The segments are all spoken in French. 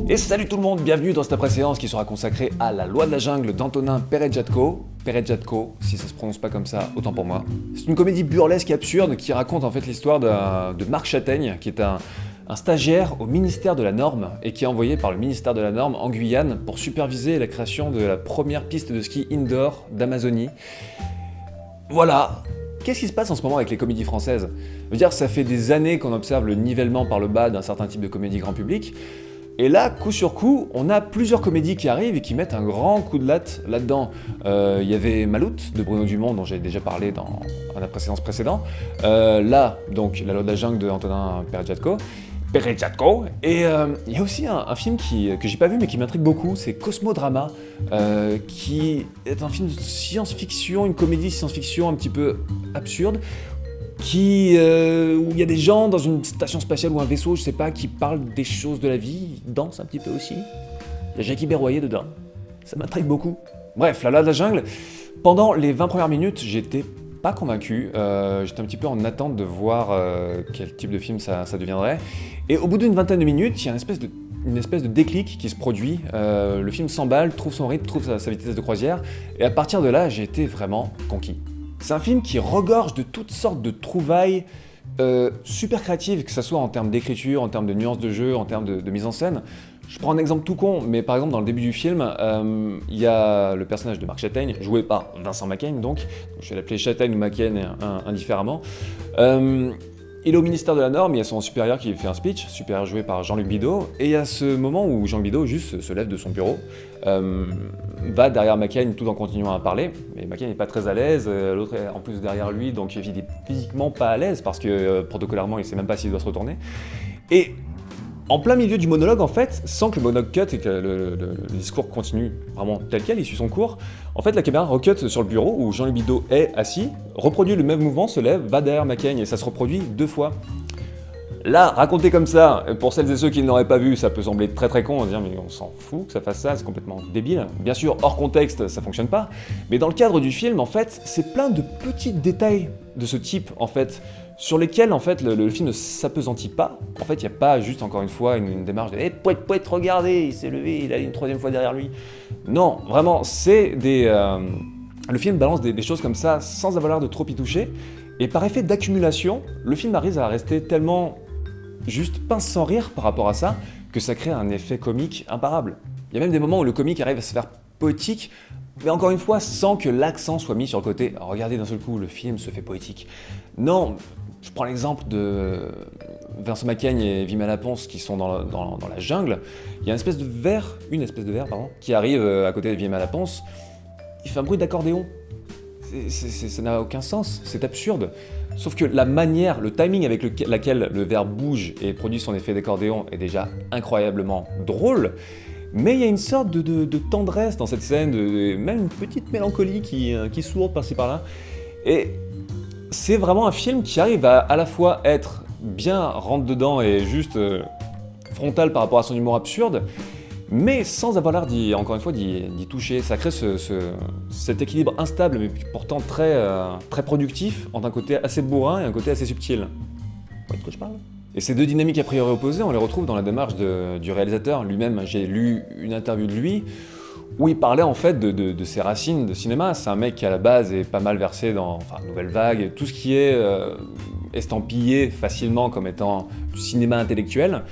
Et salut tout le monde, bienvenue dans cette préséance qui sera consacrée à La Loi de la Jungle d'Antonin Perejatko. Perejatko, si ça se prononce pas comme ça, autant pour moi. C'est une comédie burlesque et absurde qui raconte en fait l'histoire de Marc Châtaigne, qui est un stagiaire au ministère de la Norme et qui est envoyé par le ministère de la Norme en Guyane pour superviser la création de la première piste de ski indoor d'Amazonie. Voilà. Qu'est-ce qui se passe en ce moment avec les comédies françaises ? Je veux dire, ça fait des années qu'on observe le nivellement par le bas d'un certain type de comédie grand public. Et là, coup sur coup, on a plusieurs comédies qui arrivent et qui mettent un grand coup de latte là-dedans. Il y avait Maloute de Bruno Dumont, dont j'ai déjà parlé dans la précédence précédente. Là, donc, La Loi de la Jungle de Antonin Perejatko. Et il y a aussi un film que j'ai pas vu mais qui m'intrigue beaucoup, c'est Cosmodrama, qui est un film de science-fiction, une comédie science-fiction un petit peu absurde, où il y a des gens dans une station spatiale ou un vaisseau, je sais pas, qui parlent des choses de la vie, ils dansent un petit peu aussi. Il y a Jackie Berroyer dedans, ça m'intrigue beaucoup. Bref, La Loi de la Jungle, pendant les 20 premières minutes, j'étais pas convaincu, j'étais un petit peu en attente de voir quel type de film ça deviendrait. Et au bout d'une vingtaine de minutes, il y a une espèce de déclic qui se produit, le film s'emballe, trouve son rythme, trouve sa vitesse de croisière, et à partir de là, j'ai été vraiment conquis. C'est un film qui regorge de toutes sortes de trouvailles super créatives, que ce soit en termes d'écriture, en termes de nuances de jeu, en termes de mise en scène. Je prends un exemple tout con, mais par exemple dans le début du film, il y a le personnage de Marc Châtaigne, joué par Vincent Macaigne donc je vais l'appeler Châtaigne ou Macaigne indifféremment. Il est au ministère de la Norme, il y a son supérieur qui fait un speech, supérieur joué par Jean-Luc Bideau, et il y a ce moment où Jean-Luc Bideau juste se lève de son bureau, va derrière Macaigne tout en continuant à parler, mais Macaigne n'est pas très à l'aise, l'autre est en plus derrière lui, donc il est physiquement pas à l'aise parce que protocolairement il sait même pas s'il doit se retourner. Et en plein milieu du monologue, en fait, sans que le monologue cut et que le discours continue vraiment tel quel, il suit son cours, en fait, la caméra recut sur le bureau où Jean-Luc Bideau est assis, reproduit le même mouvement, se lève, va derrière Macaigne et ça se reproduit 2 fois. Là, raconté comme ça, pour celles et ceux qui ne l'auraient pas vu, ça peut sembler très très con, on va dire mais on s'en fout que ça fasse ça, c'est complètement débile. Bien sûr, hors contexte, ça fonctionne pas, mais dans le cadre du film, en fait, c'est plein de petits détails de ce type, en fait, sur lesquels en fait le film ne s'appesantit pas. En fait, il n'y a pas juste encore une fois une démarche de pouet, regardez, il s'est levé, il a une 3e fois derrière lui. Non, vraiment, c'est le film balance des choses comme ça sans avoir l'air de trop y toucher. Et par effet d'accumulation, le film arrive à rester tellement juste pince sans rire par rapport à ça que ça crée un effet comique imparable. Il y a même des moments où le comique arrive à se faire poétique, mais encore une fois, sans que l'accent soit mis sur le côté « regardez d'un seul coup, le film se fait poétique ». Non, je prends l'exemple de Vincent Macaigne et Vima Laponce qui sont dans la jungle. Il y a une espèce de verre, qui arrive à côté de Vima Laponce. Il fait un bruit d'accordéon. Ça n'a aucun sens, c'est absurde. Sauf que la manière, le timing avec laquelle le verre bouge et produit son effet d'accordéon est déjà incroyablement drôle. Mais il y a une sorte de tendresse dans cette scène, même une petite mélancolie qui sourde par-ci par-là. Et c'est vraiment un film qui arrive à la fois être bien rentre-dedans et juste frontal par rapport à son humour absurde, mais sans avoir l'air, encore une fois, d'y toucher. Ça crée cet équilibre instable, mais pourtant très, très productif, entre un côté assez bourrin et un côté assez subtil. Vous voyez de quoi je parle ? Et ces deux dynamiques a priori opposées, on les retrouve dans la démarche du réalisateur lui-même. J'ai lu une interview de lui où il parlait en fait de ses racines de cinéma. C'est un mec qui à la base est pas mal versé dans Nouvelle Vague, tout ce qui est estampillé facilement comme étant du cinéma intellectuel,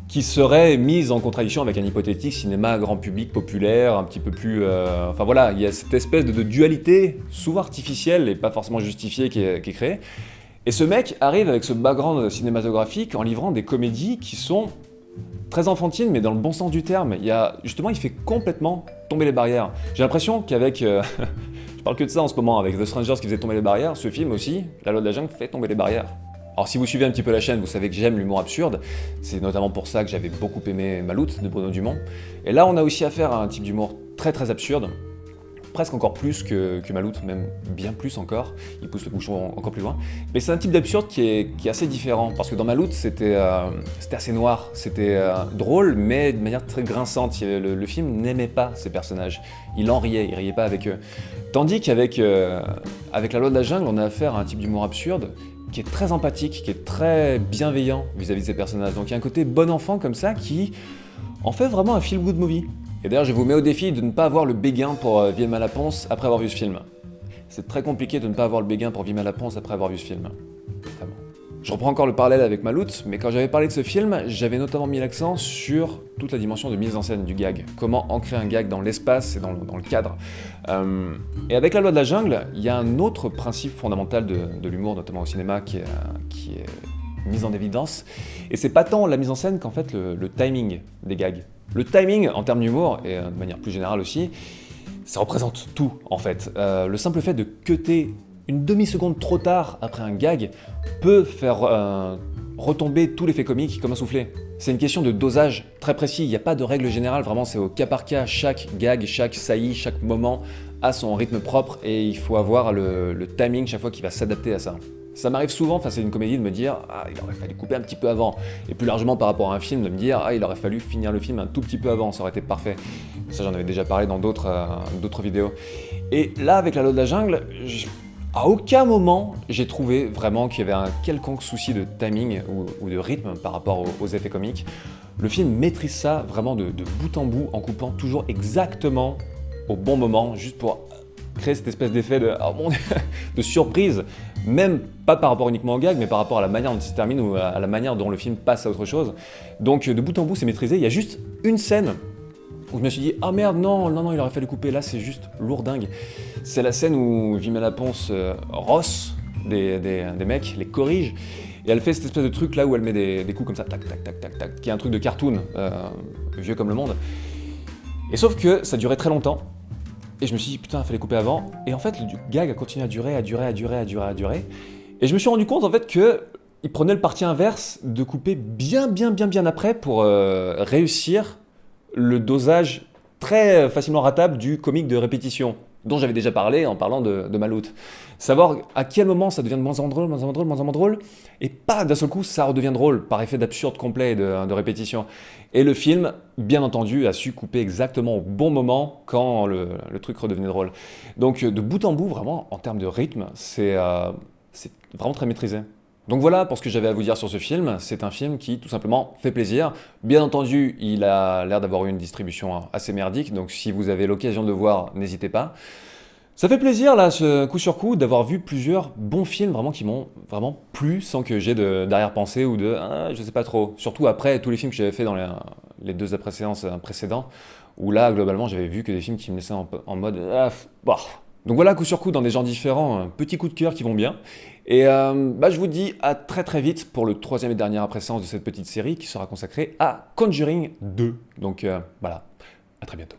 qui serait mise en contradiction avec un hypothétique cinéma grand public populaire, un petit peu plus... Enfin voilà, il y a cette espèce de dualité, souvent artificielle et pas forcément justifiée, qui est créée. Et ce mec arrive avec ce background cinématographique en livrant des comédies qui sont très enfantines, mais dans le bon sens du terme. Il fait complètement tomber les barrières. J'ai l'impression qu'avec... je parle que de ça en ce moment, avec The Strangers qui faisait tomber les barrières, ce film aussi, La Loi de la Jungle, fait tomber les barrières. Alors si vous suivez un petit peu la chaîne, vous savez que j'aime l'humour absurde, c'est notamment pour ça que j'avais beaucoup aimé Maloute de Bruno Dumont. Et là on a aussi affaire à un type d'humour très très absurde, presque encore plus que Maloute, même bien plus encore, il pousse le bouchon encore plus loin. Mais c'est un type d'absurde qui est assez différent, parce que dans Maloute c'était assez noir, c'était drôle, mais de manière très grinçante. Le film n'aimait pas ces personnages, il riait pas avec eux. Tandis qu'avec La Loi de la Jungle, on a affaire à un type d'humour absurde qui est très empathique, qui est très bienveillant vis-à-vis de ces personnages. Donc il y a un côté bon enfant comme ça qui en fait vraiment un feel-good movie. Et d'ailleurs, je vous mets au défi de ne pas avoir le béguin pour Vilma Laponce après avoir vu ce film. C'est très compliqué de ne pas avoir le béguin pour Vilma Laponce après avoir vu ce film. Vraiment. Je reprends encore le parallèle avec Maloute, mais quand j'avais parlé de ce film, j'avais notamment mis l'accent sur toute la dimension de mise en scène du gag. Comment ancrer un gag dans l'espace et dans le cadre. Et avec La Loi de la Jungle, il y a un autre principe fondamental de l'humour, notamment au cinéma, qui est mis en évidence. Et c'est pas tant la mise en scène qu'en fait le timing des gags. Le timing, en termes d'humour, et de manière plus générale aussi, ça représente tout, en fait. Le simple fait de cutter une demi-seconde trop tard après un gag peut faire retomber tout l'effet comique comme un soufflet. C'est une question de dosage très précis, il n'y a pas de règle générale, vraiment c'est au cas par cas, chaque gag, chaque saillie, chaque moment a son rythme propre et il faut avoir le timing chaque fois qui va s'adapter à ça. Ça m'arrive souvent face à une comédie de me dire « Ah, il aurait fallu couper un petit peu avant » et plus largement par rapport à un film de me dire « Ah, il aurait fallu finir le film un tout petit peu avant, ça aurait été parfait ». Ça j'en avais déjà parlé dans d'autres vidéos. Et là avec La Loi de la Jungle, à aucun moment j'ai trouvé vraiment qu'il y avait un quelconque souci de timing ou de rythme par rapport aux effets comiques. Le film maîtrise ça vraiment de bout en bout en coupant toujours exactement au bon moment, juste pour créer cette espèce d'effet de surprise, même pas par rapport uniquement au gag, mais par rapport à la manière dont il se termine ou à la manière dont le film passe à autre chose. Donc de bout en bout c'est maîtrisé, il y a juste une scène où je me suis dit « Ah merde, non, il aurait fallu couper, là c'est juste lourdingue ». C'est la scène où Vilma Laponce rosse des mecs, les corrige, et elle fait cette espèce de truc là où elle met des coups comme ça, tac, tac, tac, tac, tac, qui est un truc de cartoon, vieux comme le monde. Et sauf que ça durait très longtemps, et je me suis dit putain, il fallait couper avant, et en fait le gag a continué à durer, et je me suis rendu compte en fait que il prenait le parti inverse de couper bien après pour réussir le dosage très facilement ratable du comique de répétition, dont j'avais déjà parlé en parlant de Maloute. Savoir à quel moment ça devient de moins en moins drôle, et pas d'un seul coup ça redevient drôle, par effet d'absurde complet et de répétition. Et le film, bien entendu, a su couper exactement au bon moment quand le truc redevenait drôle. Donc de bout en bout, vraiment, en termes de rythme, c'est vraiment très maîtrisé. Donc voilà pour ce que j'avais à vous dire sur ce film. C'est un film qui tout simplement fait plaisir. Bien entendu, il a l'air d'avoir eu une distribution assez merdique, donc si vous avez l'occasion de le voir, n'hésitez pas. Ça fait plaisir là, ce coup sur coup, d'avoir vu plusieurs bons films vraiment qui m'ont vraiment plu sans que j'ai d'arrière-pensée ou je sais pas trop. Surtout après tous les films que j'avais fait dans les deux après-séances précédents, où là globalement j'avais vu que des films qui me laissaient en mode bah. Donc voilà, coup sur coup, dans des genres différents, petits coups de cœur qui vont bien. Et je vous dis à très vite pour le troisième et dernier après-séance de cette petite série qui sera consacrée à Conjuring 2. Donc voilà, à très bientôt.